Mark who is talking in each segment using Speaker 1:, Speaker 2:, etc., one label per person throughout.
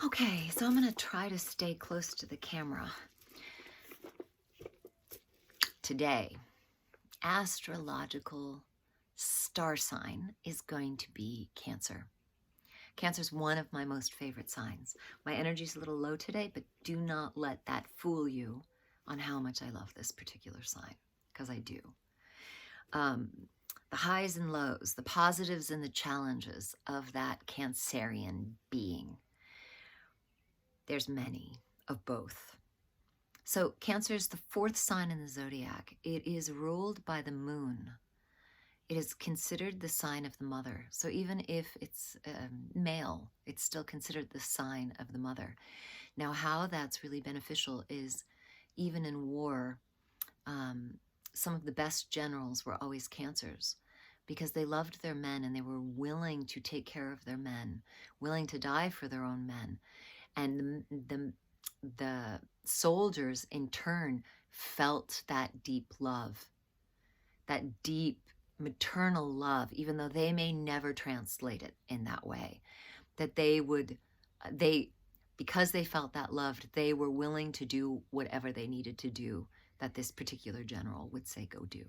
Speaker 1: Okay, so I'm going to try to stay close to the camera today. Astrological star sign is going to be Cancer. Cancer is one of my most favorite signs. My energy is a little low today, but do not let that fool you on how much I love this particular sign, because I do. Um, the highs and lows, the positives and the challenges of that Cancerian being. There's many of both. So Cancer is the fourth sign in the zodiac. It is ruled by the moon. It is considered the sign of the mother. So even if it's male, it's still considered the sign of the mother. Now, how that's really beneficial is even in war, some of the best generals were always Cancers because they loved their men and they were willing to take care of their men, willing to die for their own men. And the soldiers in turn felt that deep love, that deep maternal love, even though they may never translate it in that way, that because they felt that loved, they were willing to do whatever they needed to do that this particular general would say, go do.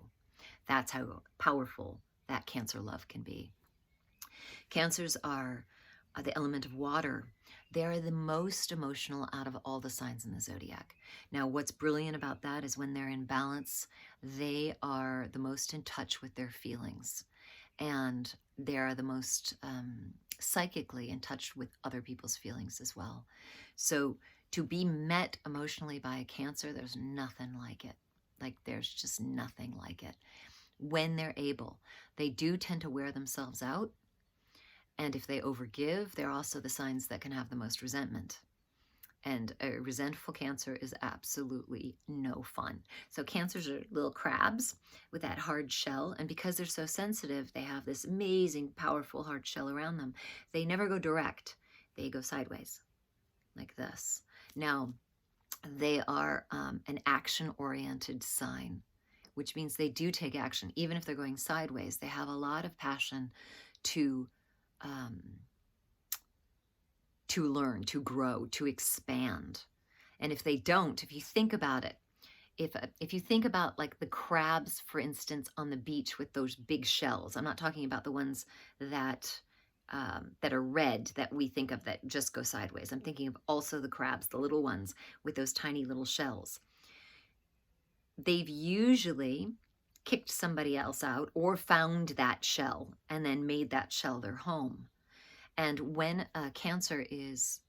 Speaker 1: That's how powerful that Cancer love can be. Cancers are the element of water. They are the most emotional out of all the signs in the zodiac. Now, what's brilliant about that is when they're in balance, they are the most in touch with their feelings. And they are the most psychically in touch with other people's feelings as well. So to be met emotionally by a Cancer, there's nothing like it. Like there's just nothing like it. When they're able, they do tend to wear themselves out. And if they overgive, they're also the signs that can have the most resentment. And a resentful Cancer is absolutely no fun. So Cancers are little crabs with that hard shell. And because they're so sensitive, they have this amazing, powerful hard shell around them. They never go direct. They go sideways, like this. Now, they are an action-oriented sign, which means they do take action. Even if they're going sideways, they have a lot of passion to learn, to grow, to expand. And if they don't, if you think about it, if you think about like the crabs, for instance, on the beach with those big shells, I'm not talking about the ones that are red that we think of that just go sideways. I'm thinking of also the crabs, the little ones with those tiny little shells. They've usually kicked somebody else out or found that shell and then made that shell their home. And when a Cancer is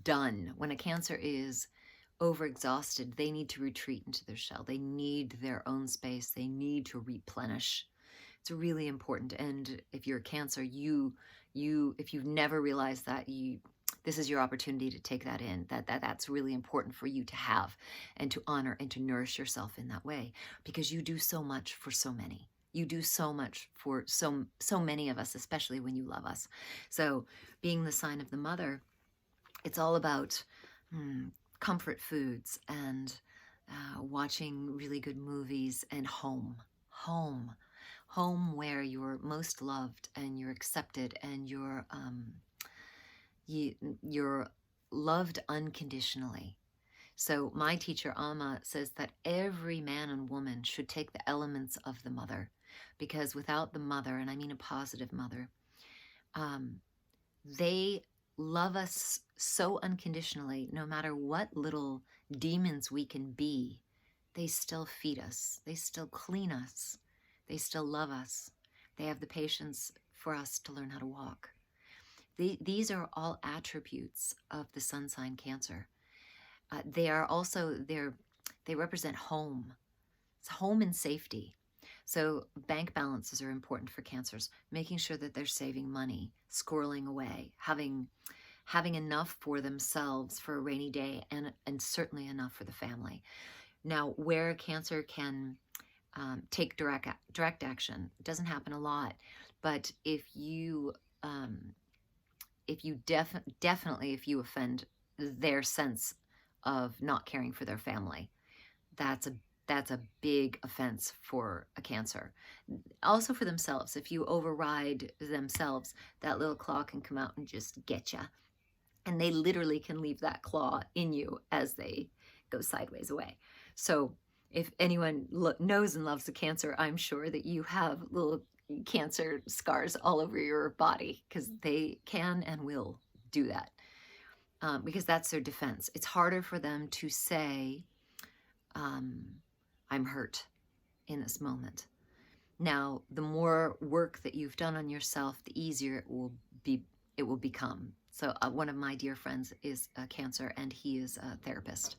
Speaker 1: done, when a Cancer is overexhausted, they need to retreat into their shell. They need their own space. They need to replenish. It's really important. And if you're a Cancer, if you've never realized that, this is your opportunity to take that in. That's really important for you to have and to honor and to nourish yourself in that way, because you do so much for so many. You do so much for so many of us, especially when you love us. So being the sign of the mother, it's all about comfort foods and watching really good movies and home where you're most loved and you're accepted and you're loved unconditionally. So my teacher, Amma, says that every man and woman should take the elements of the mother, because without the mother, and I mean a positive mother, they love us so unconditionally. No matter what little demons we can be, they still feed us. They still clean us. They still love us. They have the patience for us to learn how to walk. These are all attributes of the sun sign Cancer. They are also, they represent home. It's home and safety. So bank balances are important for Cancers, making sure that they're saving money, squirreling away, having enough for themselves for a rainy day, and certainly enough for the family. Now, where Cancer can take direct action, it doesn't happen a lot, but if you definitely if you offend their sense of not caring for their family, that's a big offense for a Cancer. Also for themselves, if you override themselves, that little claw can come out and just get you. And they literally can leave that claw in you as they go sideways away. So if anyone knows and loves the Cancer, I'm sure that you have little Cancer scars all over your body, because they can and will do that, because that's their defense. It's harder for them to say, I'm hurt in this moment. Now, the more work that you've done on yourself, the easier it will become. So one of my dear friends is a Cancer, and he is a therapist,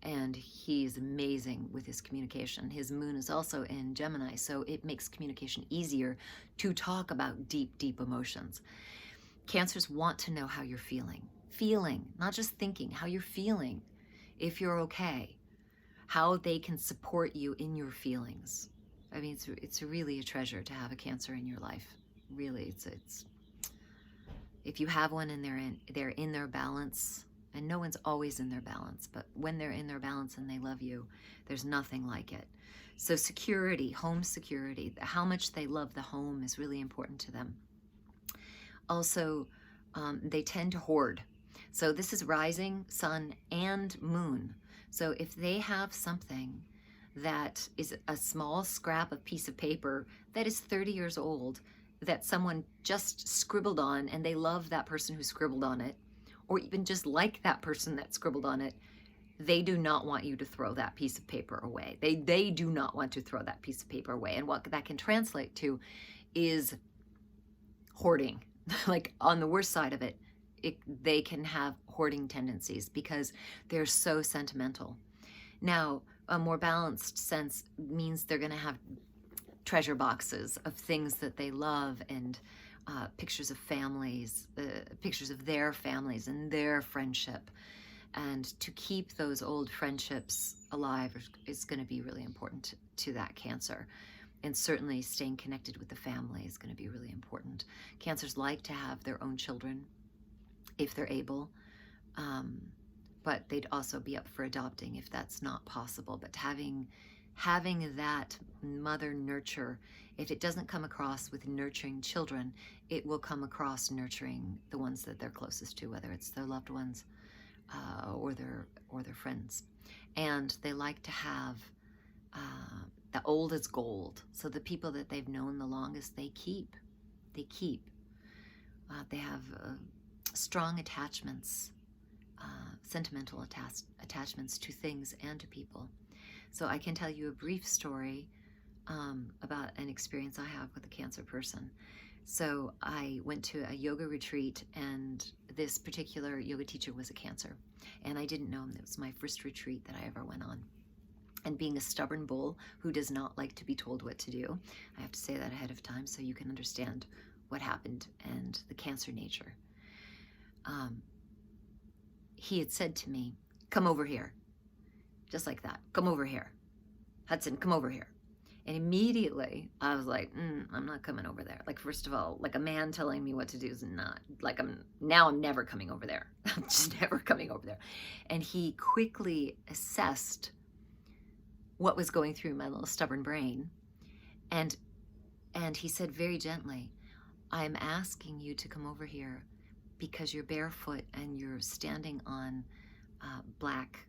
Speaker 1: and he's amazing with his communication. His moon is also in Gemini, so it makes communication easier to talk about deep, deep emotions. Cancers want to know how you're feeling, not just thinking, how you're feeling, if you're okay, how they can support you in your feelings. I mean, it's really a treasure to have a Cancer in your life. Really, it's if you have one and they're in their balance, and no one's always in their balance, but when they're in their balance and they love you, there's nothing like it. So security, home security, how much they love the home is really important to them. Also, they tend to hoard. So this is rising, sun, and moon. So if they have something that is a small scrap of piece of paper that is 30 years old, that someone just scribbled on, and they love that person who scribbled on it, or even just like that person that scribbled on it, they do not want you to throw that piece of paper away. They do not want to throw that piece of paper away. And what that can translate to is hoarding. Like on the worst side of it, they can have hoarding tendencies because they're so sentimental. Now, a more balanced sense means they're going to have treasure boxes of things that they love, and pictures of families, pictures of their families and their friendship. And to keep those old friendships alive is going to be really important to that Cancer. And certainly staying connected with the family is going to be really important. Cancers like to have their own children if they're able, but they'd also be up for adopting if that's not possible. But having that mother nurture, if it doesn't come across with nurturing children, it will come across nurturing the ones that they're closest to, whether it's their loved ones or their friends. And they like to have the old is gold. So the people that they've known the longest, they keep. They have strong attachments, sentimental attachments to things and to people. So I can tell you a brief story about an experience I have with a Cancer person. So I went to a yoga retreat, and this particular yoga teacher was a Cancer, and I didn't know him. It was my first retreat that I ever went on. And being a stubborn bull who does not like to be told what to do, I have to say that ahead of time so you can understand what happened and the Cancer nature. He had said to me, come over here. Just like that. Come over here. Hudson, come over here. And immediately I was like, I'm not coming over there. Like, first of all, like a man telling me what to do is not, like, I'm never coming over there. I'm just never coming over there. And he quickly assessed what was going through my little stubborn brain. And he said very gently, I'm asking you to come over here because you're barefoot and you're standing on black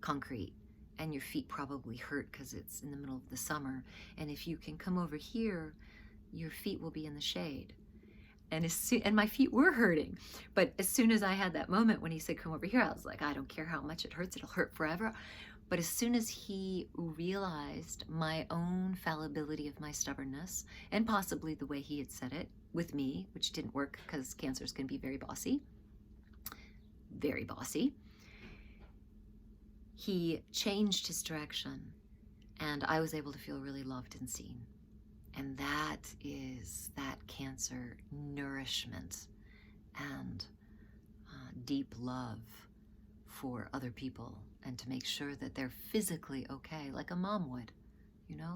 Speaker 1: concrete, and your feet probably hurt because it's in the middle of the summer. And if you can come over here, your feet will be in the shade. And my feet were hurting. But as soon as I had that moment when he said, come over here, I was like, I don't care how much it hurts, it'll hurt forever. But as soon as he realized my own fallibility of my stubbornness, and possibly the way he had said it with me, which didn't work because Cancers can be very bossy, he changed his direction, and I was able to feel really loved and seen. And that is that Cancer nourishment and deep love for other people, and to make sure that they're physically okay, like a mom would,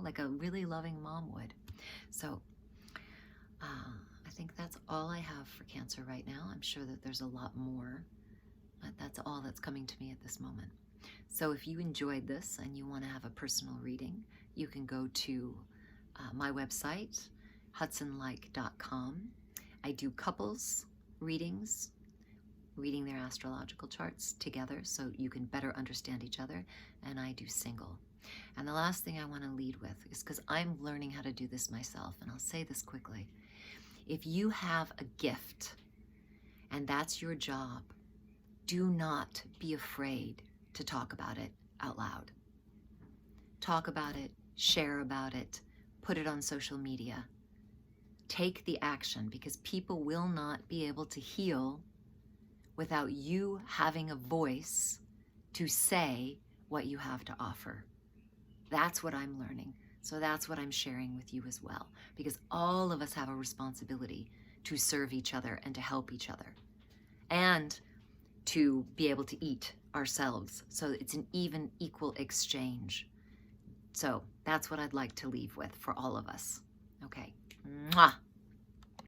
Speaker 1: like a really loving mom would. So I think that's all I have for Cancer right now. I'm sure that there's a lot more, but that's all that's coming to me at this moment. So if you enjoyed this and you want to have a personal reading, you can go to my website, hudsonleick.com. I do couples readings reading their astrological charts together so you can better understand each other, and I do single. And the last thing I want to lead with is, because I'm learning how to do this myself, and I'll say this quickly. If you have a gift and that's your job, do not be afraid to talk about it out loud. Talk about it, share about it, put it on social media. Take the action, because people will not be able to heal without you having a voice to say what you have to offer. That's what I'm learning. So that's what I'm sharing with you as well, because all of us have a responsibility to serve each other and to help each other and to be able to eat ourselves. So it's an even, equal exchange. So that's what I'd like to leave with for all of us. Okay. Mwah.